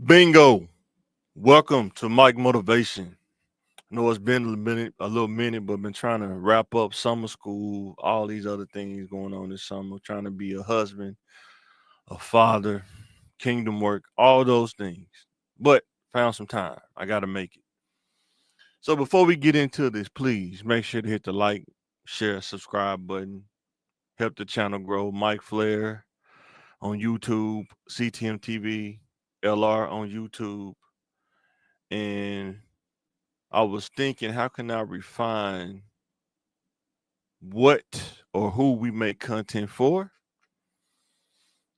Bingo. Welcome to Mike Motivation. I know it's been a little minute, but been trying to wrap up summer school, all these other things going on this summer, trying to be a husband, a father, kingdom work, all those things. But found some time. I got to make it. So before we get into this, please make sure to hit the like, share, subscribe button. Help the channel grow. Mike Flair on YouTube, CTM TV, LR on YouTube, and I was thinking, how can I refine what or who we make content for?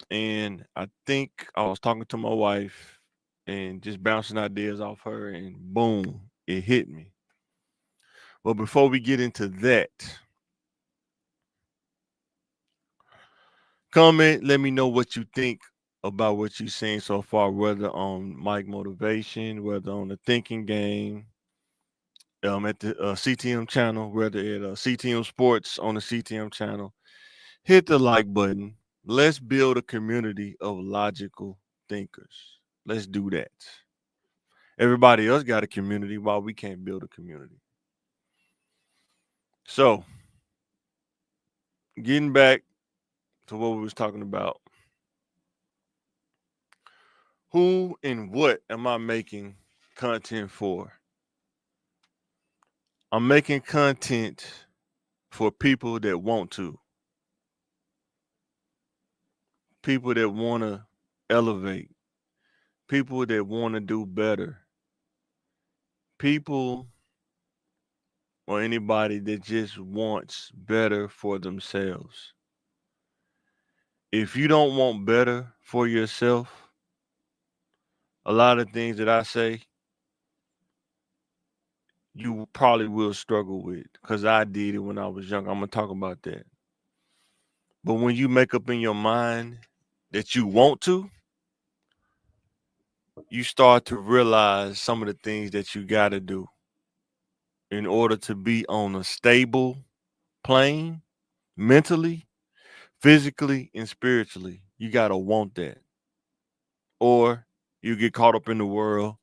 And I think I was talking to my wife and just bouncing ideas off her, and boom, it hit me. But before we get into that, comment, let me know what you think about what you've seen so far, whether on Mike Motivation, whether on the Thinking Game, at the CTM channel, whether at CTM Sports on the CTM channel. Hit the like button. Let's build a community of logical thinkers. Let's do that. Everybody else got a community while we can't build a community. So, getting back to what we was talking about. Who and what am I making content for? I'm making content for people that want to, people that want to elevate, people that want to do better, people or anybody that just wants better for themselves. If you don't want better for yourself, a lot of things that I say, you probably will struggle with because I did it when I was young. I'm going to talk about that. But when you make up in your mind that you want to, you start to realize some of the things that you got to do in order to be on a stable plane mentally, physically, and spiritually. You got to want that. Or you get caught up in the world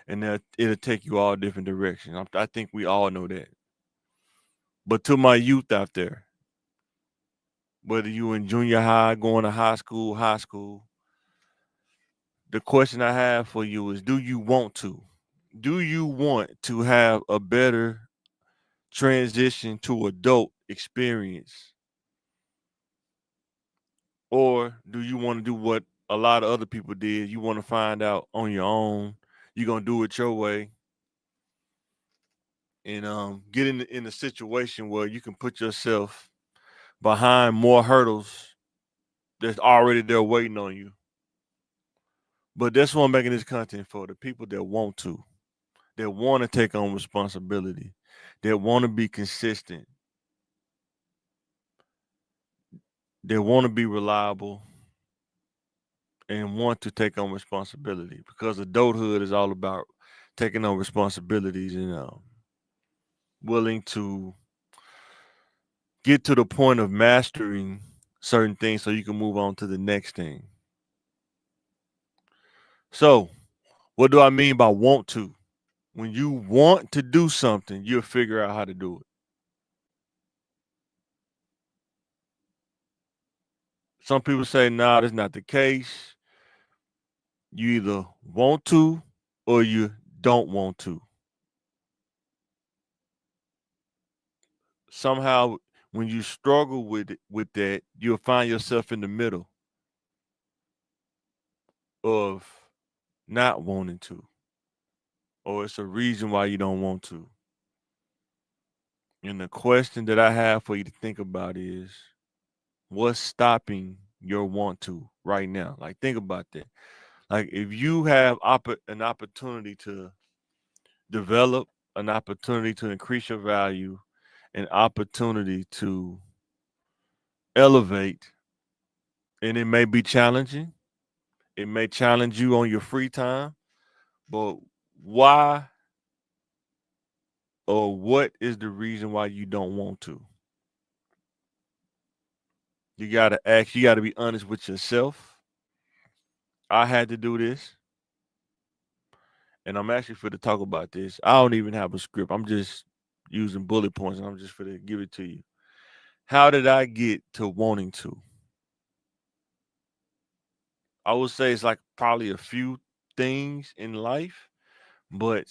and that it'll take you all different directions. I think we all know that. But to my youth out there, whether you in junior high, going to high school, the question I have for you is, do you want to? Do you want to have a better transition to adult experience? Or do you want to do what a lot of other people did? You want to find out on your own. You're going to do it your way and get in a situation where you can put yourself behind more hurdles that's already there waiting on you. But that's what I'm making this content for, the people that want to take on responsibility, that want to be consistent, that want to be reliable, and want to take on responsibility because adulthood is all about taking on responsibilities and willing to get to the point of mastering certain things so you can move on to the next thing. So, what do I mean by want to? When you want to do something, you'll figure out how to do it. Some people say, nah, that's not the case. You either want to or you don't want to. Somehow, when you struggle with that, you'll find yourself in the middle of not wanting to, or it's a reason why you don't want to. And the question that I have for you to think about is, what's stopping your want to right now? Like, think about that. Like, if you have an opportunity to develop, an opportunity to increase your value, an opportunity to elevate, and it may be challenging, it may challenge you on your free time, but why or what is the reason why you don't want to? You got to ask, you got to be honest with yourself. I had to do this. and I'm actually for to talk about this. I don't even have a script. I'm just using bullet points, and I'm just for to give it to you. How did I get to wanting to? I would say it's like probably a few things in life, but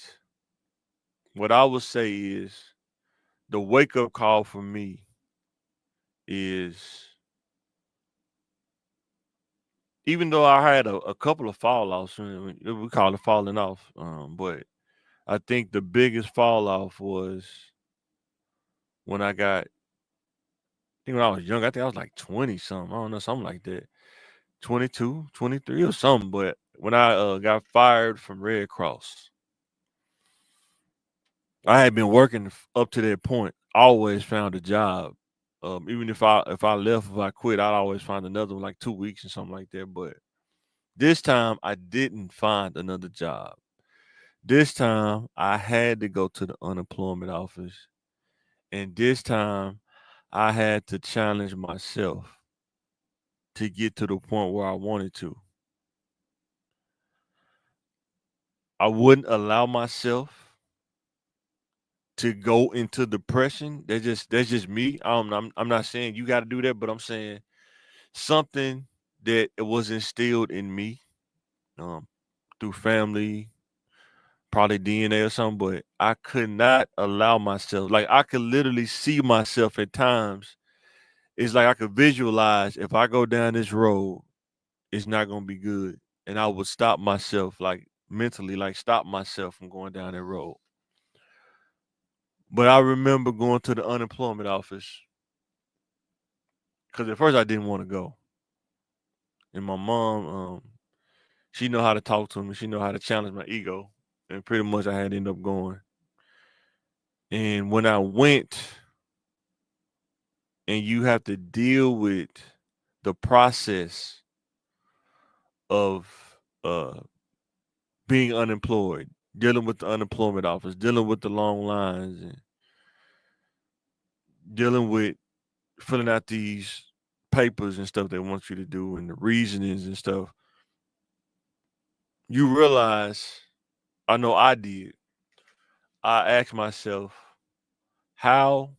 what I would say is the wake up call for me is, even though I had a couple of fall offs, we call it falling off, but I think the biggest fall off was when I think when I was young, I think I was like 20 something. I don't know, something like that. 22, 23 or something. But when I got fired from Red Cross, I had been working up to that point. Always found a job. Even if I left, if I quit, I'd always find another one, like 2 weeks or something like that. But this time I didn't find another job. This time I had to go to the unemployment office. And this time I had to challenge myself to get to the point where I wanted to. I wouldn't allow myself to go into depression. That's just me. I'm not saying you got to do that, but I'm saying something that it was instilled in me um, through family, probably DNA or something. But I could not allow myself. Like I could literally see myself at times. It's like I could visualize if I go down this road, it's not gonna be good, and I would stop myself, like mentally, like stop myself from going down that road. But I remember going to the unemployment office because at first I didn't want to go, and my mom, she know how to talk to me. She know how to challenge my ego, and pretty much I had to end up going. And when I went, and you have to deal with the process of being unemployed, dealing with the unemployment office, dealing with the long lines, and dealing with filling out these papers and stuff they want you to do, and the reasonings and stuff, you realize, I know I did. I asked myself, how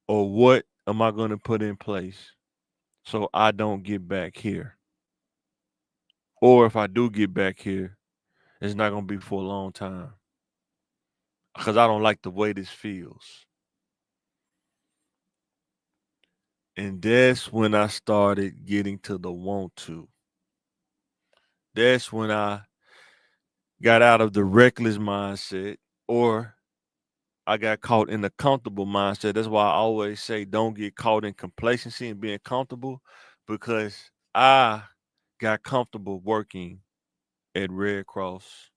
or what am I going to put in place so I don't get back here? Or if I do get back here, it's not going to be for a long time because I don't like the way this feels. And that's when I started getting to the want to. That's when I got out of the reckless mindset, or I got caught in the comfortable mindset. That's why I always say don't get caught in complacency and being comfortable, because I got comfortable working at Red Cross.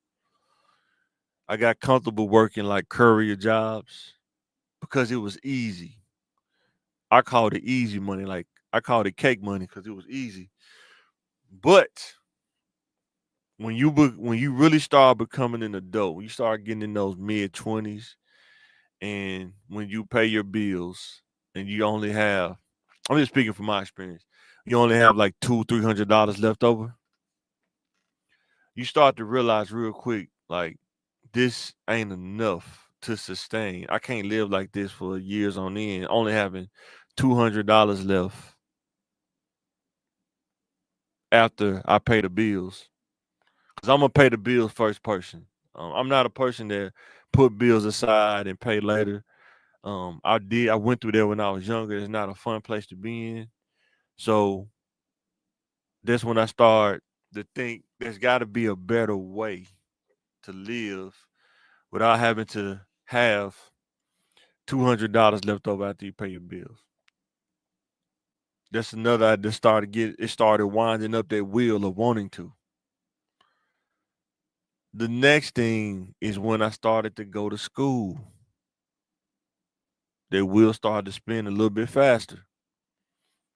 I got comfortable working like courier jobs because it was easy. I called it easy money. Like I called it cake money because it was easy. But when you really start becoming an adult, when you start getting in those mid 20s, and when you pay your bills and you only have, I'm just speaking from my experience, you only have like $200-300 left over, you start to realize real quick, like, this ain't enough to sustain. I can't live like this for years on end, only having $200 left after I pay the bills. Cause I'm gonna pay the bills first person. I'm not a person that put bills aside and pay later. I went through there when I was younger. It's not a fun place to be in. So that's when I start to think there's got to be a better way to live without having to have $200 left over after you pay your bills. That's another. I just started get it started winding up that wheel of wanting to. The next thing is when I started to go to school. That wheel started to spin a little bit faster.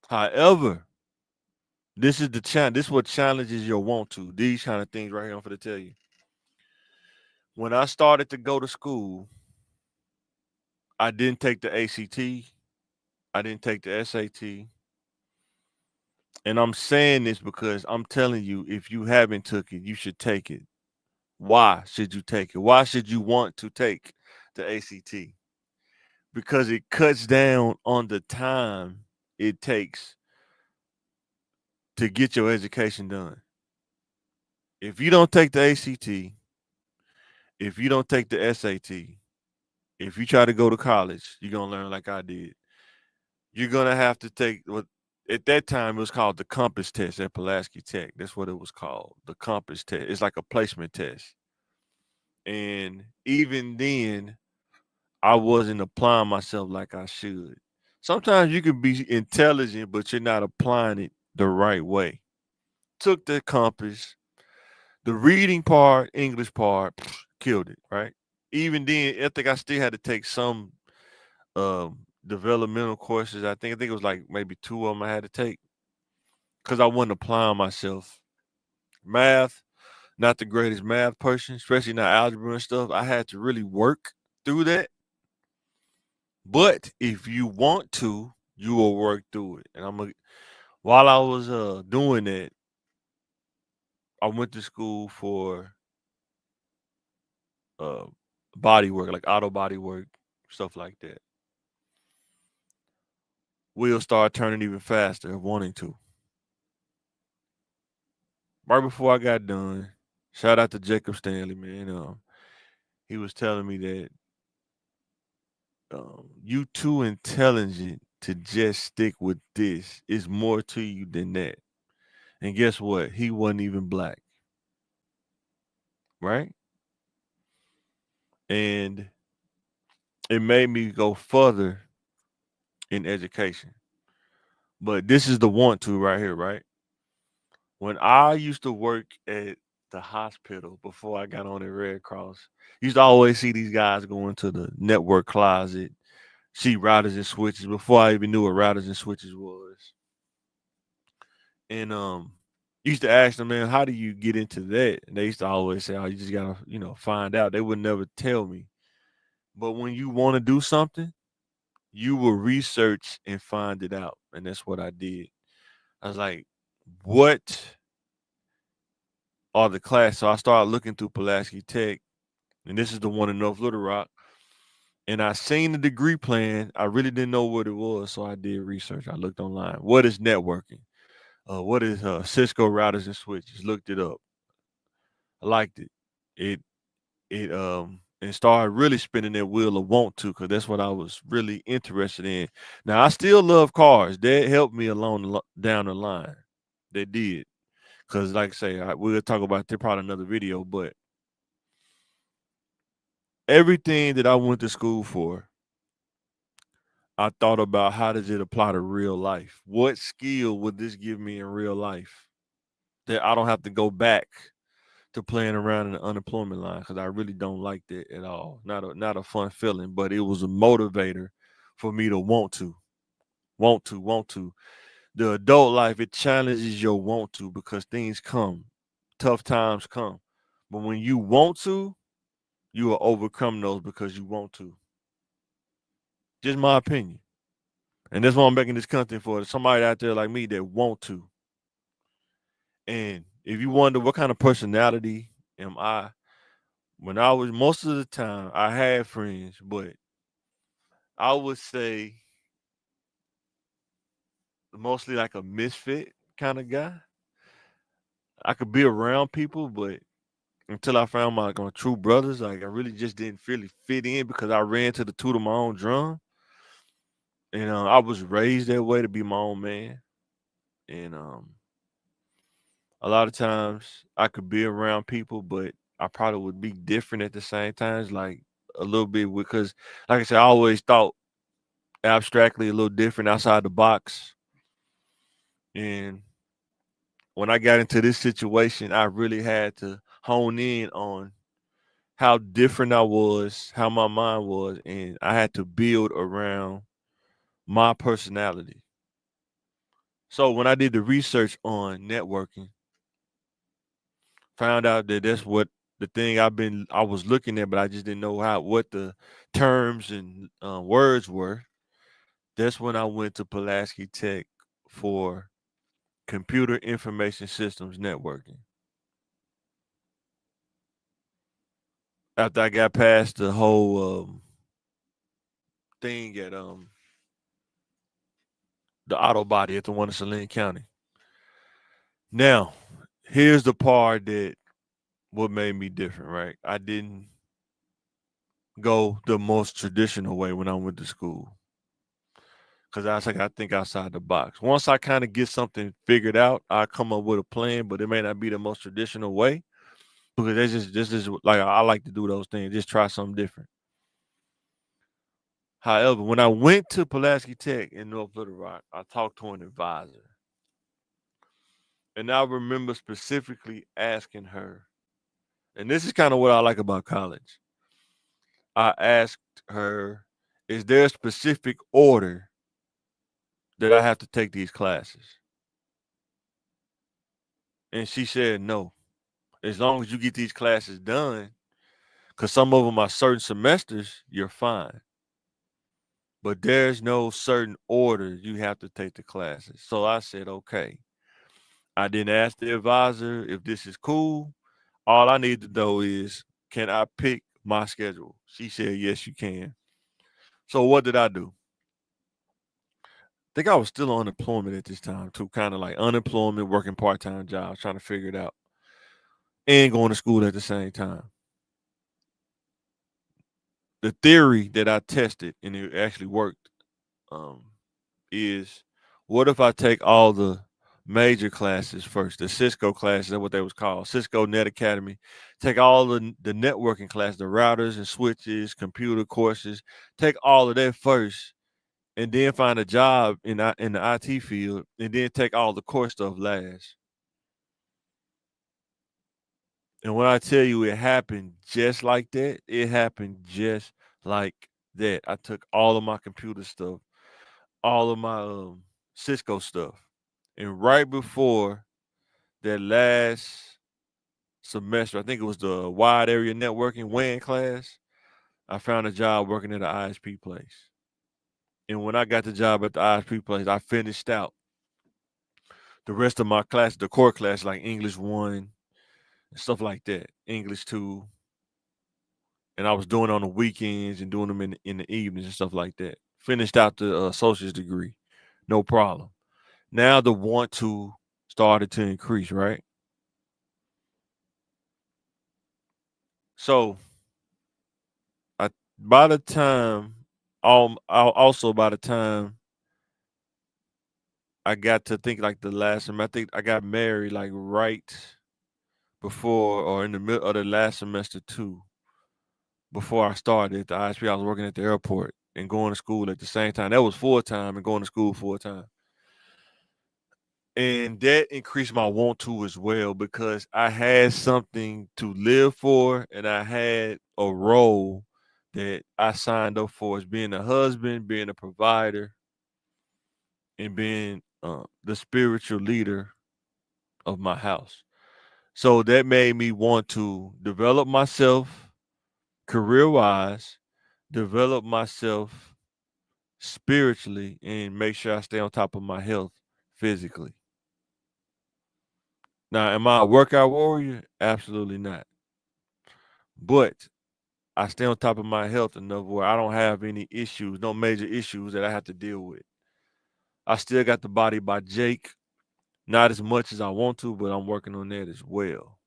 However, this is the challenge. This is what challenges your want to. These kind of things right here I'm going to tell you. When I started to go to school, I didn't take the ACT. I didn't take the SAT. And I'm saying this because I'm telling you, if you haven't took it, you should take it. Why should you take it? Why should you want to take the ACT? Because it cuts down on the time it takes to get your education done. If you don't take the ACT, if you don't take the SAT, if you try to go to college, you're gonna learn like I did. You're gonna have to take what at that time it was called the Compass test at Pulaski Tech. That's what it was called, the Compass test. It's like a placement test. And even then, I wasn't applying myself like I should. Sometimes you can be intelligent, but you're not applying it the right way. Took the Compass, the reading part, English part, killed it, right? Even then, I think I still had to take some developmental courses. I think it was like maybe two of them I had to take because I wasn't applying myself. Math, not the greatest math person, especially not algebra and stuff. I had to really work through that. But if you want to, you will work through it. And while I was doing that, I went to school for uh body work, like auto body work, stuff like that. Wheels start turning even faster, wanting to. Right before I got done, shout out to Jacob Stanley, man. He was telling me that you too intelligent to just stick with this. It's more to you than that. And guess what? He wasn't even black, right? And it made me go further in education. But this is the want to right here, right? When I used to work at the hospital before I got on the Red Cross, used to always see these guys going to the network closet, see routers and switches before I even knew what routers and switches was. And used to ask them, man, how do you get into that? And they used to always say, oh, you just gotta, find out. They would never tell me. But when you want to do something, you will research and find it out. And that's what I did. I was like, what are the classes? So I started looking through Pulaski Tech, and this is the one in North Little Rock. And I seen the degree plan. I really didn't know what it was, so I did research. I looked online. What is networking? What is Cisco routers and switches? Looked it up. I liked it. It and started really spinning that wheel of want to, because that's what I was really interested in. Now I still love cars. That helped me along down the line. They did, because like I say, we'll talk about that probably another video. But everything that I went to school for, I thought about how does it apply to real life? What skill would this give me in real life that I don't have to go back to playing around in the unemployment line, because I really don't like that at all. Not a fun feeling, but it was a motivator for me to want to. The adult life, it challenges your want to, because things come, tough times come. But when you want to, you will overcome those because you want to. Just my opinion. And that's why I'm making this content for somebody out there like me that want to. And if you wonder what kind of personality am I, when I was most of the time I had friends, but I would say mostly like a misfit kind of guy. I could be around people, but until I found my true brothers, like I really just didn't really fit in, because I ran to the toot of my own drum. And I was raised that way, to be my own man. And a lot of times I could be around people, but I probably would be different at the same times, like a little bit, because like I said, I always thought abstractly, a little different outside the box. And when I got into this situation, I really had to hone in on how different I was, how my mind was, and I had to build around my personality. So when I did the research on networking, found out that that's what the thing I was looking at, but I just didn't know what the terms and words were. That's when I went to Pulaski Tech for computer information systems networking. after I got past the whole thing at the auto body at the one in Saline County. Now, here's the part that what made me different, right? I didn't go the most traditional way when I went to school. Cause I was like, I think outside the box. Once I kind of get something figured out, I come up with a plan, but it may not be the most traditional way. Because that's just this is like I like to do those things, just try something different. However, when I went to Pulaski Tech in North Little Rock, I talked to an advisor. And I remember specifically asking her, and this is kind of what I like about college. I asked her, is there a specific order that I have to take these classes? And she said no. As long as you get these classes done, because some of them are certain semesters, you're fine. But there's no certain order you have to take the classes. So I said, okay. I didn't ask the advisor if this is cool. All I need to know is, can I pick my schedule? She said, yes, you can. So what did I do? I think I was still on unemployment at this time too, kind of like unemployment, working part-time jobs, trying to figure it out, and going to school at the same time. The theory that I tested and it actually worked um, is, what if I take all the major classes first, the Cisco classes, that's what they was called, Cisco Net Academy. Take all the networking classes, the routers and switches, computer courses. Take all of that first, and then find a job in the IT field, and then take all the core stuff last. And when I tell you it happened just like that, it happened just like that. I took all of my computer stuff, all of my Cisco stuff, and right before that last semester, I think it was the wide area networking WAN class, I found a job working at an ISP place. And when I got the job at the ISP place, I finished out the rest of my class, the core class, like English 1, stuff like that, English 2. And I was doing it on the weekends and doing them in the evenings and stuff like that. Finished out the associate's degree, no problem. Now the want to started to increase, right? So I by the time also by the time I got to think like the last semester, I think I got married like right before or in the middle of the last semester too. Before I started at the ISP, I was working at the airport and going to school at the same time. That was full time and going to school full time. And that increased my want to as well because I had something to live for and I had a role that I signed up for as being a husband, being a provider, and being the spiritual leader of my house. So that made me want to develop myself career wise, develop myself spiritually, and make sure I stay on top of my health physically. Now, am I a workout warrior? Absolutely not. But I stay on top of my health enough where I don't have any issues, no major issues that I have to deal with. I still got the body by Jake, not as much as I want to, but I'm working on that as well.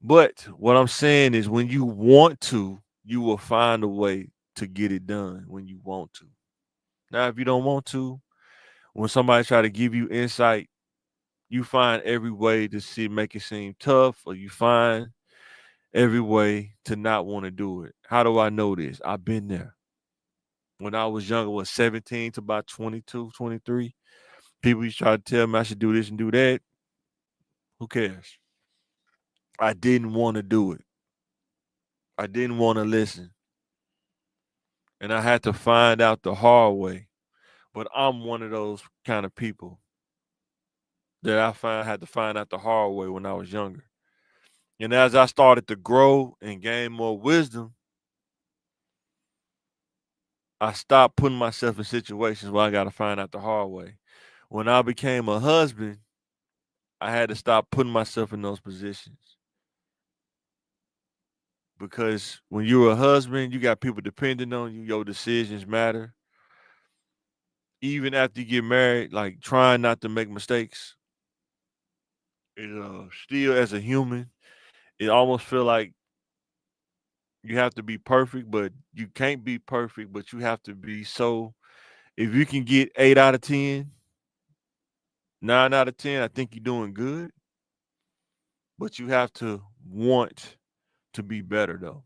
But what I'm saying is when you want to, you will find a way to get it done when you want to. Now, if you don't want to, when somebody try to give you insight, you find every way to make it seem tough, or you find every way to not want to do it. How do I know this? I've been there. When I was younger, was 17 to about 22, 23. People used to try to tell me I should do this and do that. Who cares? I didn't want to do it. I didn't want to listen. And I had to find out the hard way. But I'm one of those kind of people that had to find out the hard way when I was younger. And as I started to grow and gain more wisdom, I stopped putting myself in situations where I got to find out the hard way. When I became a husband, I had to stop putting myself in those positions because when you're a husband, you got people depending on you. Your decisions matter. Even after you get married, like trying not to make mistakes. Still as a human, it almost feel like you have to be perfect, but you can't be perfect. But you have to be so. If you can get 8 out of 10, 9 out of 10, I think you're doing good. But you have to want to be better, though.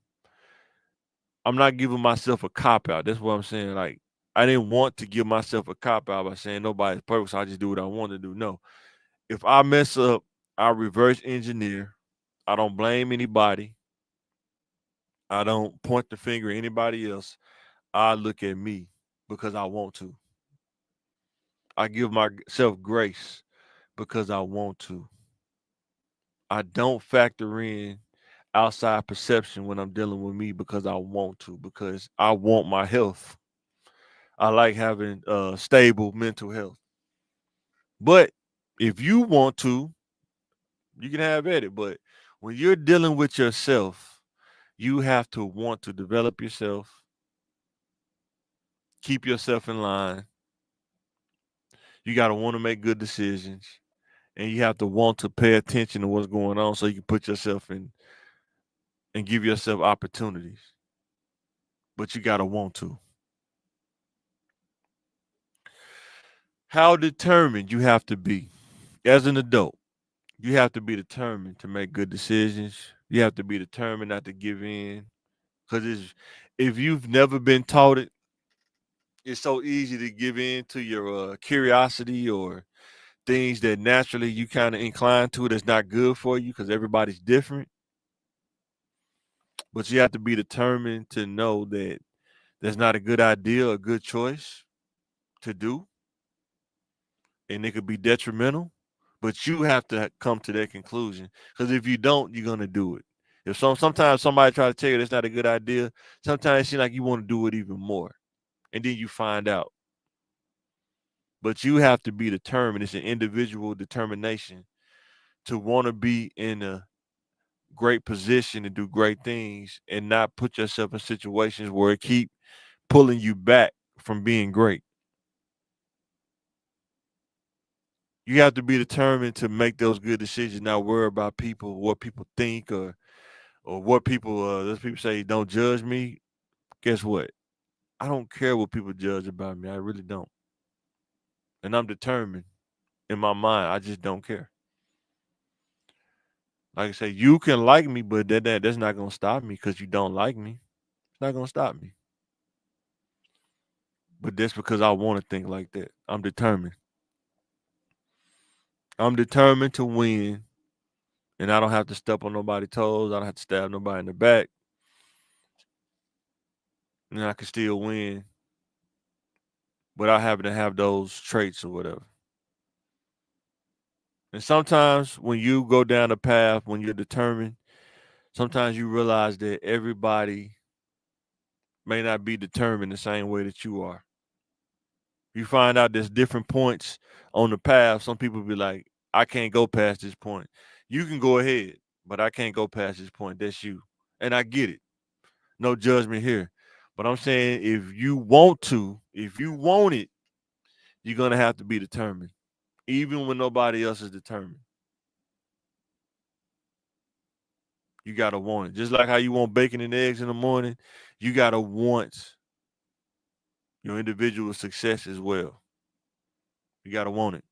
I'm not giving myself a cop out. That's what I'm saying. Like I didn't want to give myself a cop out by saying nobody's perfect, so I just do what I want to do. No, if I mess up, I reverse engineer. I don't blame anybody. I don't point the finger at anybody else. I look at me because I want to. I give myself grace because I want to. I don't factor in outside perception when I'm dealing with me because I want to, because I want my health. I like having stable mental health. But if you want to, you can have at it. But when you're dealing with yourself, you have to want to develop yourself, keep yourself in line. You got to want to make good decisions, and you have to want to pay attention to what's going on so you can put yourself in and give yourself opportunities. But you got to want to. How determined you have to be as an adult. You have to be determined to make good decisions. You have to be determined not to give in. Because if you've never been taught it, it's so easy to give in to your curiosity or things that naturally you kind of incline to that's not good for you because everybody's different. But you have to be determined to know that that's not a good idea, a good choice to do, and it could be detrimental. But you have to come to that conclusion because if you don't, you're gonna do it. If sometimes somebody try to tell you that's not a good idea, sometimes it seems like you want to do it even more, and then you find out. But you have to be determined. It's an individual determination to want to be in a great position to do great things and not put yourself in situations where it keep pulling you back from being great. You have to be determined to make those good decisions, not worry about people, what people think, or what people. Those people say, "Don't judge me." Guess what? I don't care what people judge about me. I really don't, and I'm determined in my mind. I just don't care. Like I say, you can like me, but that's not gonna stop me because you don't like me. It's not gonna stop me. But that's because I want to think like that. I'm determined. I'm determined to win, and I don't have to step on nobody's toes. I don't have to stab nobody in the back, and I can still win without having to have those traits or whatever. And sometimes when you go down a path, when you're determined, sometimes you realize that everybody may not be determined the same way that you are. You find out there's different points on the path. Some people be like, I can't go past this point. You can go ahead, but I can't go past this point. That's you. And I get it. No judgment here. But I'm saying if you want to, if you want it, you're gonna have to be determined. Even when nobody else is determined. You gotta want it. Just like how you want bacon and eggs in the morning, you gotta want your individual success as well. You gotta want it.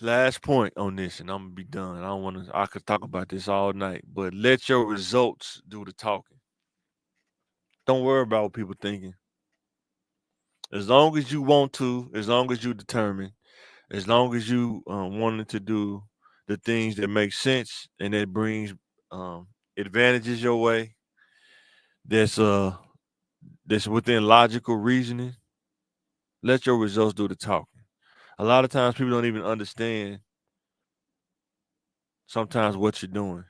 Last point on this, and I'm gonna be done. I don't want to. I could talk about this all night, but let your results do the talking. Don't worry about what people thinking. As long as you want to, as long as you determined, as long as you wanting to do the things that make sense and that brings um, advantages your way, that's uh that's within logical reasoning. Let your results do the talking. A lot of times people don't even understand sometimes what you're doing,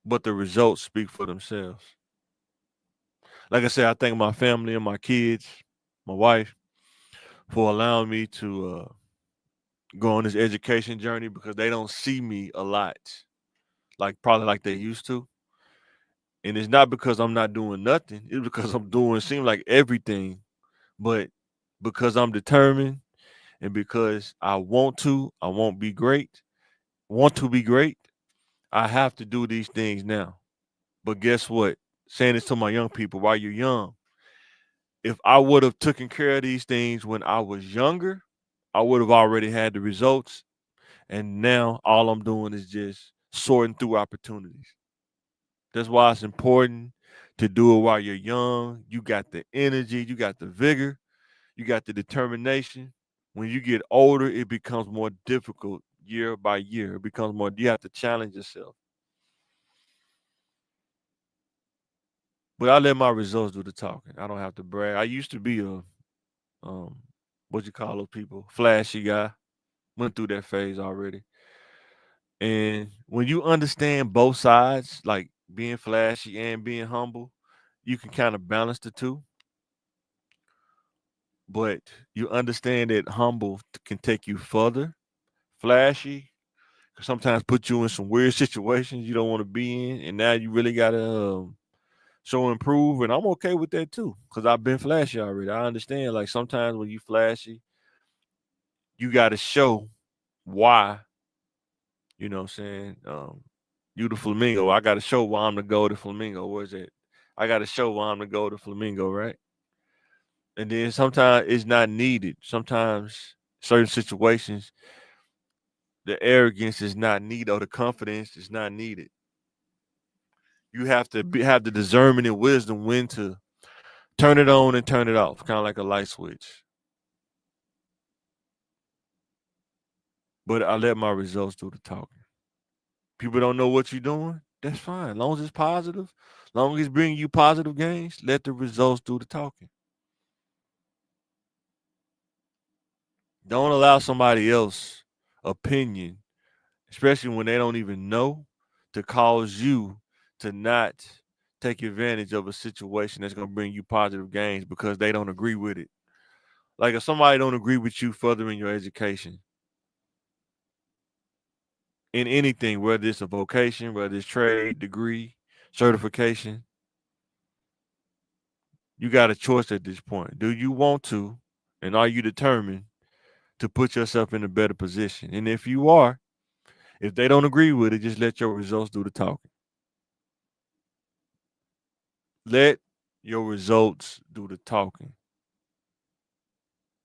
but the results speak for themselves. Like I said, I thank my family and my kids, my wife, for allowing me to go on this education journey because they don't see me a lot. like probably like they used to. And it's not because I'm not doing nothing. It's because I'm doing seem like everything. But because I'm determined and because I want to be great, I have to do these things now. But guess what? Saying this to my young people while you're young, if I would have taken care of these things when I was younger, I would have already had the results. And now all I'm doing is just sorting through opportunities. That's why it's important to do it while you're young. You got the energy, you got the vigor, you got the determination. When you get older, it becomes more difficult year by year. It becomes more, you have to challenge yourself. But I let my results do the talking. I don't have to brag. I used to be a um what you call those people? Flashy guy. Went through that phase already. And when you understand both sides, like being flashy and being humble, you can kind of balance the two. But you understand that humble can take you further. Flashy can sometimes put you in some weird situations you don't want to be in, and now you really gotta show improve. And I'm okay with that too, because I've been flashy already. I understand. Like sometimes when you flashy, you got to show why. You know what I'm saying? You the flamingo. I got to show why I'm the golden flamingo. Where's it? I got to show why I'm the golden flamingo, right? And then sometimes it's not needed. Sometimes certain situations, the arrogance is not needed or the confidence is not needed. You have to have the discernment and wisdom when to turn it on and turn it off, kind of like a light switch. But I let my results do the talking. People don't know what you're doing. That's fine. As long as it's positive, as long as it's bringing you positive gains, let the results do the talking. Don't allow somebody else's opinion, especially when they don't even know, to cause you to not take advantage of a situation that's going to bring you positive gains because they don't agree with it. Like if somebody don't agree with you furthering your education in anything, whether it's a vocation, whether it's trade, degree, certification, you got a choice at this point. Do you want to, and are you determined to put yourself in a better position? And if you are, if they don't agree with it, just let your results do the talking. Let your results do the talking.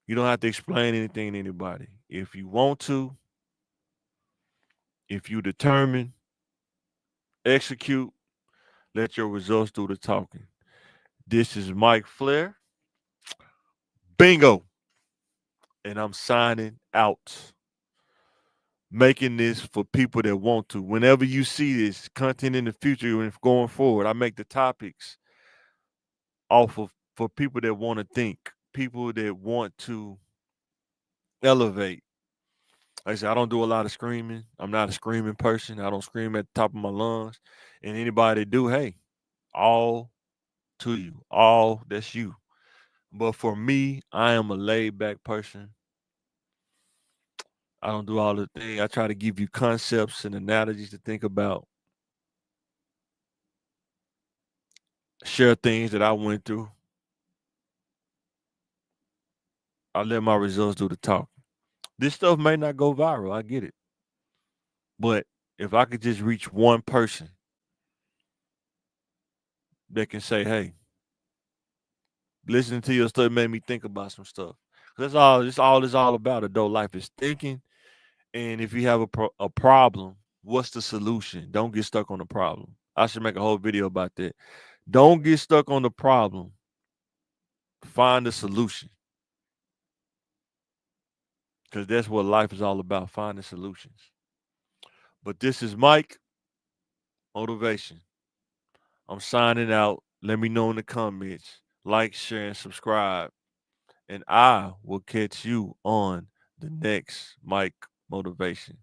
You don't have to explain anything to anybody. If you want to, if you determine, execute, let your results do the talking. This is Mike Flair. Bingo. And I'm signing out. Making this for people that want to. Whenever you see this content in the future and going forward, I make the topics off of for people that want to think, people that want to elevate. Like I said, I don't do a lot of screaming. I'm not a screaming person. I don't scream at the top of my lungs. And anybody that do, hey, all to you. All that's you. But for me, I am a laid back person. I don't do all the thing. I try to give you concepts and analogies to think about. Share things that I went through. I let my results do the talking. This stuff may not go viral. I get it. But if I could just reach one person that can say, hey, listening to your stuff made me think about some stuff. That's all. It's all. It's all about. Adult life is thinking. And if you have a problem, what's the solution? Don't get stuck on the problem. I should make a whole video about that. Don't get stuck on the problem. Find the solution. Because that's what life is all about. Finding solutions. But this is Mike Motivation. I'm signing out. Let me know in the comments. Like, share, and subscribe. And I will catch you on the next Mike Motivation.